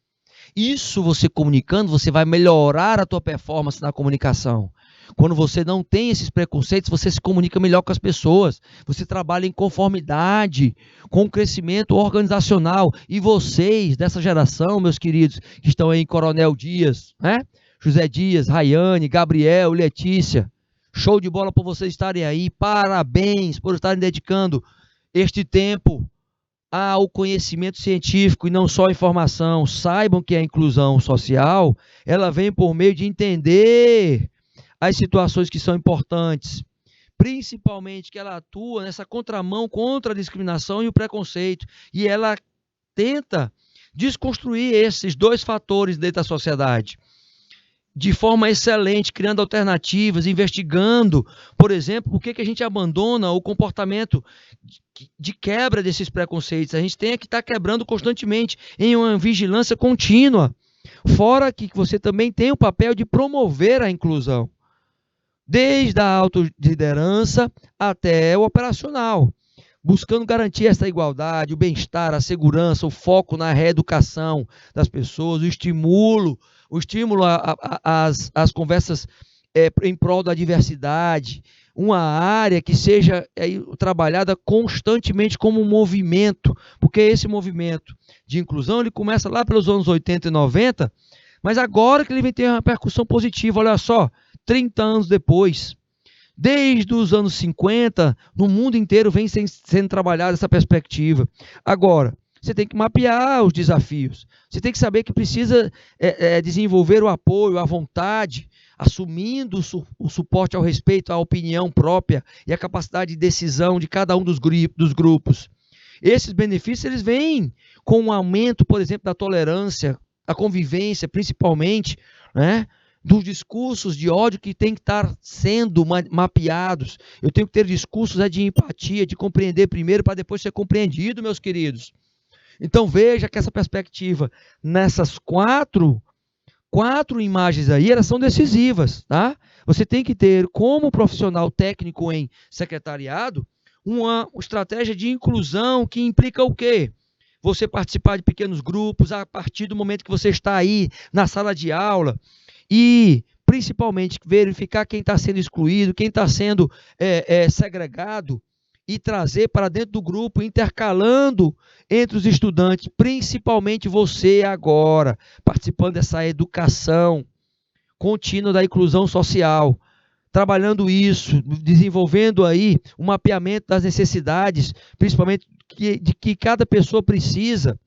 A: Isso, você comunicando, você vai melhorar a tua performance na comunicação. Quando você não tem esses preconceitos, você se comunica melhor com as pessoas. Você trabalha em conformidade com o crescimento organizacional. E vocês, dessa geração, meus queridos, que estão aí em Coronel Dias, né? José Dias, Rayane, Gabriel, Letícia. Show de bola por vocês estarem aí. Parabéns por estarem dedicando este tempo ao conhecimento científico e não só a informação. Saibam que a inclusão social, ela vem por meio de entender as situações que são importantes principalmente que ela atua nessa contramão contra a discriminação e o preconceito, e ela tenta desconstruir esses dois fatores dentro da sociedade de forma excelente, criando alternativas, investigando, por exemplo, por que a gente abandona o comportamento de quebra desses preconceitos. A gente tem que estar quebrando constantemente em uma vigilância contínua. Fora que você também tem o papel de promover a inclusão, desde a autoliderança até o operacional, buscando garantir essa igualdade, o bem-estar, a segurança, o foco na reeducação das pessoas, o estímulo às conversas em prol da diversidade, uma área que seja trabalhada constantemente como um movimento, porque esse movimento de inclusão ele começa lá pelos anos 80 e 90, mas agora que ele vem ter uma repercussão positiva, olha só, 30 anos depois, desde os anos 50, no mundo inteiro vem sendo trabalhada essa perspectiva. Agora, você tem que mapear os desafios, você tem que saber que precisa desenvolver o apoio, a vontade, assumindo o suporte ao respeito, à opinião própria e a capacidade de decisão de cada um dos grupos. Esses benefícios eles vêm com um aumento, por exemplo, da tolerância, a convivência, principalmente, né? Dos discursos de ódio que tem que estar sendo mapeados. Eu tenho que ter discursos de empatia, de compreender primeiro para depois ser compreendido, meus queridos. Então veja que essa perspectiva nessas quatro imagens aí, elas são decisivas, tá? Você tem que ter como profissional técnico em secretariado uma estratégia de inclusão que implica o quê? Você participar de pequenos grupos a partir do momento que você está aí na sala de aula e principalmente verificar quem está sendo excluído, quem está sendo segregado e trazer para dentro do grupo, intercalando entre os estudantes, principalmente você agora, participando dessa educação contínua da inclusão social, trabalhando isso, desenvolvendo aí um mapeamento das necessidades, principalmente de que cada pessoa precisa,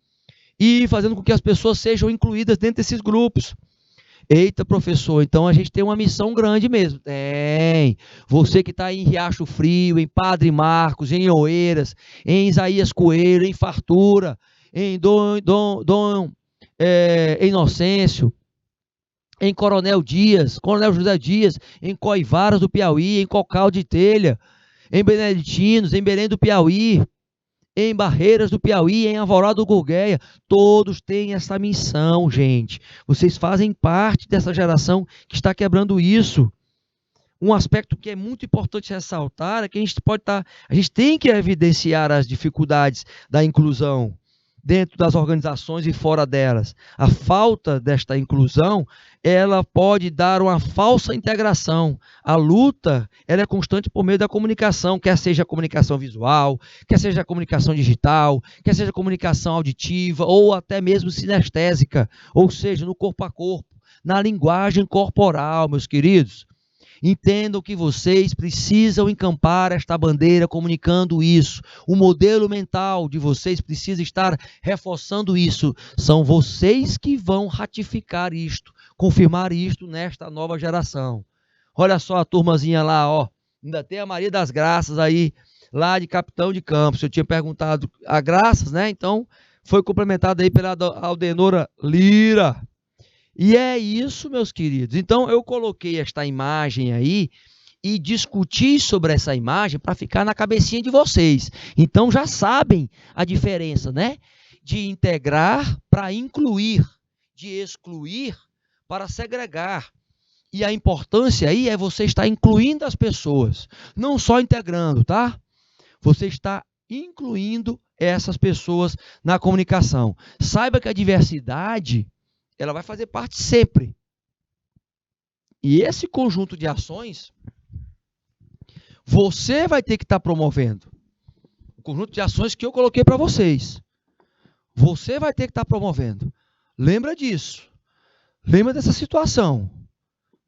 A: e fazendo com que as pessoas sejam incluídas dentro desses grupos. Eita, professor, então a gente tem uma missão grande mesmo. Tem. Você que está em Riacho Frio, em Padre Marcos, em Oeiras, em Isaías Coelho, em Fartura, em Dom Inocêncio, em Coronel José Dias, em Coivaras do Piauí, em Cocal de Telha, em Beneditinos, em Belém do Piauí, em Barreiras do Piauí, em Alvorada do Gurgueia, todos têm essa missão, gente. Vocês fazem parte dessa geração que está quebrando isso. Um aspecto que é muito importante ressaltar é que a gente tem que evidenciar as dificuldades da inclusão dentro das organizações e fora delas. A falta desta inclusão, ela pode dar uma falsa integração. A luta, ela é constante por meio da comunicação, quer seja a comunicação visual, quer seja a comunicação digital, quer seja a comunicação auditiva ou até mesmo sinestésica, ou seja, no corpo a corpo, na linguagem corporal, meus queridos. Entendam que vocês precisam encampar esta bandeira comunicando isso. O modelo mental de vocês precisa estar reforçando isso. São vocês que vão ratificar isto, confirmar isto nesta nova geração. Olha só a turmazinha lá, ó. Ainda tem a Maria das Graças aí, lá de Capitão de Campos. Eu tinha perguntado a Graças, né? Então, foi complementada aí pela Aldenora Lira. E é isso, meus queridos. Então, eu coloquei esta imagem aí e discuti sobre essa imagem para ficar na cabecinha de vocês. Então, já sabem a diferença, né? De integrar para incluir, de excluir para segregar. E a importância aí é você estar incluindo as pessoas, não só integrando, tá? Você está incluindo essas pessoas na comunicação. Saiba que a diversidade ela vai fazer parte sempre. E esse conjunto de ações, você vai ter que estar promovendo. O conjunto de ações que eu coloquei para vocês. Você vai ter que estar promovendo. Lembra disso. Lembra dessa situação.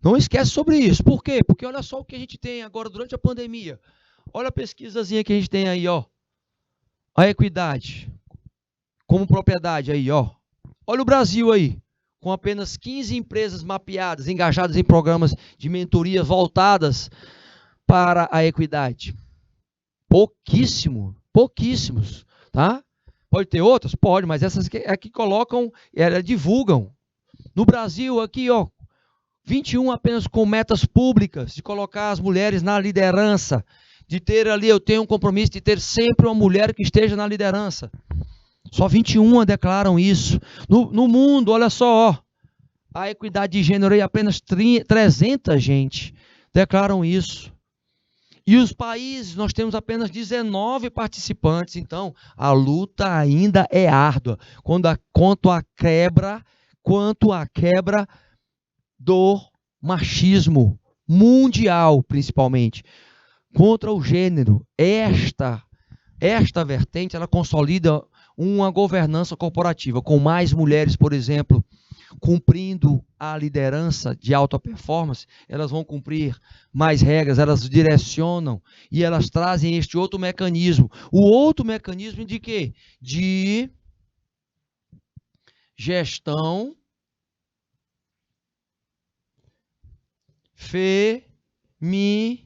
A: Não esquece sobre isso. Por quê? Porque olha só o que a gente tem agora durante a pandemia. Olha a pesquisazinha que a gente tem aí, ó. A equidade como propriedade aí, ó. Olha o Brasil aí. Com apenas 15 empresas mapeadas, engajadas em programas de mentoria voltadas para a equidade? Pouquíssimos, tá? Pode ter outras? Pode, mas essas aqui colocam, divulgam. No Brasil, aqui, 21 apenas com metas públicas, de colocar as mulheres na liderança, de ter ali, eu tenho um compromisso de ter sempre uma mulher que esteja na liderança. Só 21 declaram isso. No mundo, olha só, a equidade de gênero, apenas 300 gente declaram isso. E os países, nós temos apenas 19 participantes, então a luta ainda é árdua. Quanto à quebra do machismo mundial, principalmente, contra o gênero. Esta vertente, ela consolida uma governança corporativa, com mais mulheres, por exemplo, cumprindo a liderança de alta performance, elas vão cumprir mais regras, elas direcionam e elas trazem este outro mecanismo. O outro mecanismo de quê? De gestão feminina.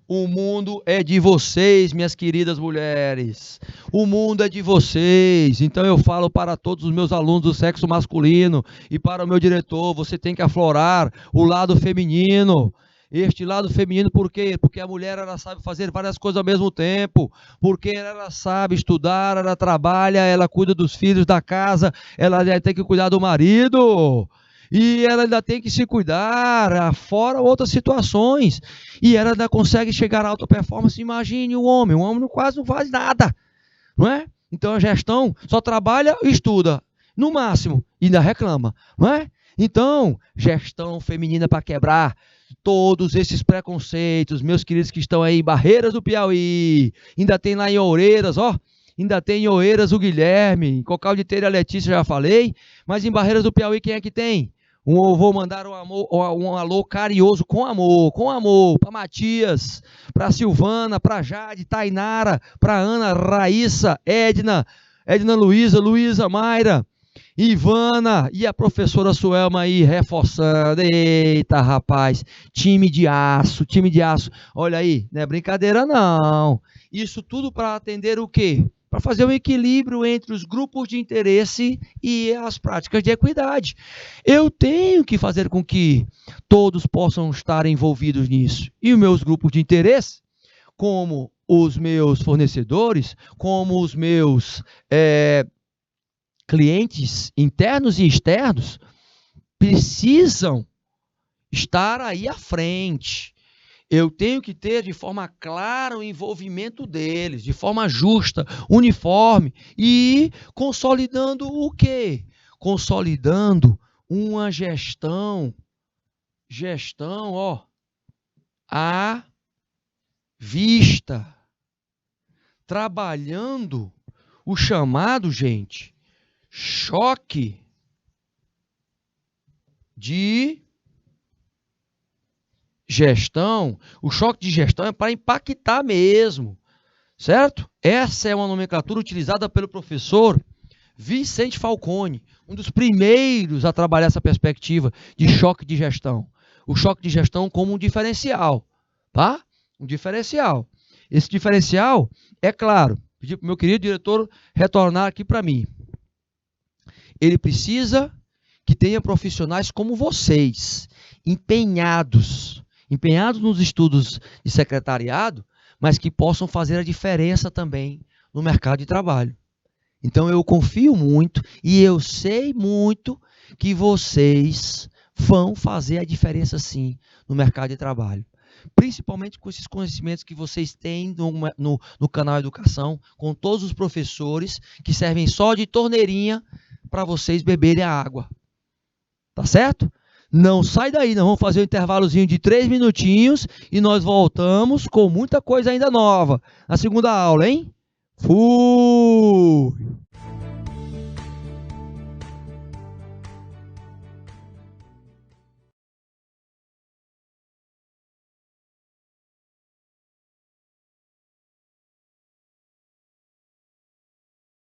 A: O mundo é de vocês, minhas queridas mulheres. O mundo é de vocês. Então eu falo para todos os meus alunos do sexo masculino e para o meu diretor, você tem que aflorar o lado feminino. Este lado feminino, por quê? Porque a mulher, ela sabe fazer várias coisas ao mesmo tempo. Porque ela sabe estudar, ela trabalha, ela cuida dos filhos da casa, ela tem que cuidar do marido. E ela ainda tem que se cuidar, fora outras situações. E ela ainda consegue chegar à alta performance. Imagine o homem quase não faz nada, não é? Então a gestão só trabalha e estuda, no máximo, e ainda reclama, não é? Então, gestão feminina para quebrar todos esses preconceitos, meus queridos que estão aí em Barreiras do Piauí, ainda tem lá em Oeiras, ainda tem em Oeiras o Guilherme, em Cocal de Teira a Letícia, já falei, mas em Barreiras do Piauí quem é que tem? Vou mandar um alô carinhoso, com amor, para Matias, para Silvana, para Jade, Tainara, para Ana, Raíssa, Edna Luísa, Mayra, Ivana e a professora Suelma aí reforçando. Eita, rapaz, time de aço. Olha aí, não é brincadeira não. Isso tudo para atender o quê? Para fazer um equilíbrio entre os grupos de interesse e as práticas de equidade. Eu tenho que fazer com que todos possam estar envolvidos nisso. E os meus grupos de interesse, como os meus fornecedores, como os meus clientes internos e externos, precisam estar aí à frente. Eu tenho que ter de forma clara o envolvimento deles, de forma justa, uniforme e consolidando o quê? Consolidando uma gestão à vista, trabalhando o chamado, gente, choque de gestão. O choque de gestão é para impactar mesmo, certo? Essa é uma nomenclatura utilizada pelo professor Vicente Falcone, um dos primeiros a trabalhar essa perspectiva de choque de gestão. O choque de gestão como um diferencial, tá? Um diferencial. Esse diferencial, é claro, pedi para o meu querido diretor retornar aqui para mim. Ele precisa que tenha profissionais como vocês, empenhados nos estudos de secretariado, mas que possam fazer a diferença também no mercado de trabalho. Então eu confio muito e eu sei muito que vocês vão fazer a diferença sim no mercado de trabalho. Principalmente com esses conhecimentos que vocês têm no canal Educação, com todos os professores que servem só de torneirinha para vocês beberem a água. Tá certo? Não sai daí, nós vamos fazer um intervalozinho de 3 minutinhos e nós voltamos com muita coisa ainda nova na segunda aula, hein? Fui!